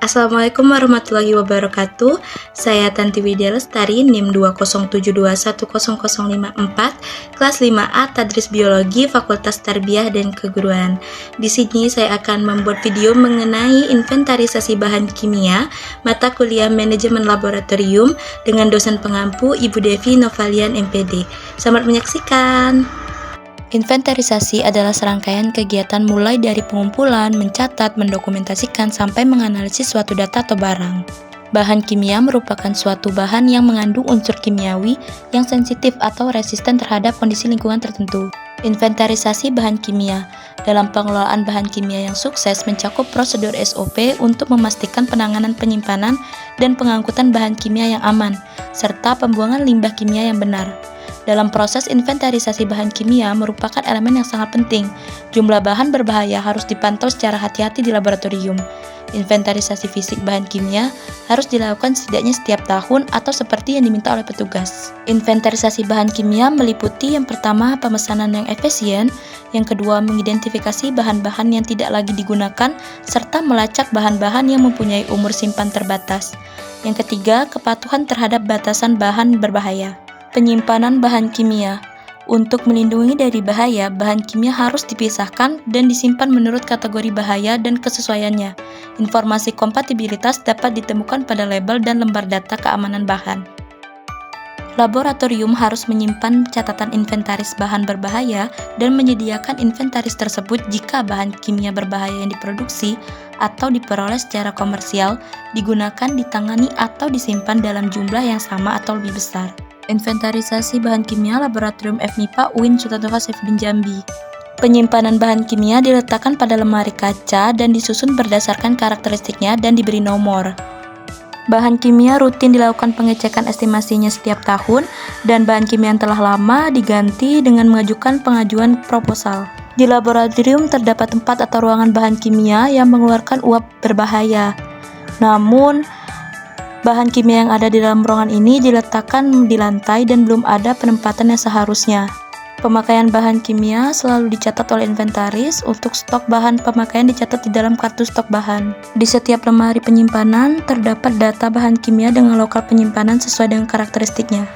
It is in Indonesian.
Assalamualaikum warahmatullahi wabarakatuh. Saya Tanti Widya Lestari, NIM 207210054, kelas 5A Tadris Biologi, Fakultas Tarbiyah dan Keguruan. Di sini saya akan membuat video mengenai inventarisasi bahan kimia, mata kuliah Manajemen Laboratorium dengan dosen pengampu Ibu Devi Novalian MPD. Selamat menyaksikan. Inventarisasi adalah serangkaian kegiatan mulai dari pengumpulan, mencatat, mendokumentasikan, sampai menganalisis suatu data atau barang. Bahan kimia merupakan suatu bahan yang mengandung unsur kimiawi yang sensitif atau resisten terhadap kondisi lingkungan tertentu. Inventarisasi bahan kimia dalam pengelolaan bahan kimia yang sukses mencakup prosedur SOP untuk memastikan penanganan, penyimpanan, dan pengangkutan bahan kimia yang aman, serta pembuangan limbah kimia yang benar. Dalam proses inventarisasi bahan kimia merupakan elemen yang sangat penting. Jumlah bahan berbahaya harus dipantau secara hati-hati di laboratorium. Inventarisasi fisik bahan kimia harus dilakukan setidaknya setiap tahun atau seperti yang diminta oleh petugas. Inventarisasi bahan kimia meliputi yang pertama pemesanan yang efisien, yang kedua mengidentifikasi bahan-bahan yang tidak lagi digunakan, serta melacak bahan-bahan yang mempunyai umur simpan terbatas. Yang ketiga, kepatuhan terhadap batasan bahan berbahaya. Penyimpanan bahan kimia. Untuk melindungi dari bahaya, bahan kimia harus dipisahkan dan disimpan menurut kategori bahaya dan kesesuaiannya. Informasi kompatibilitas dapat ditemukan pada label dan lembar data keamanan bahan. Laboratorium harus menyimpan catatan inventaris bahan berbahaya dan menyediakan inventaris tersebut jika bahan kimia berbahaya yang diproduksi atau diperoleh secara komersial, digunakan, ditangani, atau disimpan dalam jumlah yang sama atau lebih besar. Inventarisasi bahan kimia Laboratorium FMIPA UIN Sutanto Saifuddin Jambi. Penyimpanan bahan kimia diletakkan pada lemari kaca dan disusun berdasarkan karakteristiknya dan diberi nomor. Bahan kimia rutin dilakukan pengecekan estimasinya setiap tahun, dan bahan kimia yang telah lama diganti dengan mengajukan pengajuan proposal. Di laboratorium terdapat tempat atau ruangan bahan kimia yang mengeluarkan uap berbahaya. Namun, bahan kimia yang ada di dalam ruangan ini diletakkan di lantai dan belum ada penempatan yang seharusnya. Pemakaian bahan kimia selalu dicatat oleh inventaris. Untuk stok bahan pemakaian dicatat di dalam kartu stok bahan. Di setiap lemari penyimpanan terdapat data bahan kimia dengan lokal penyimpanan sesuai dengan karakteristiknya.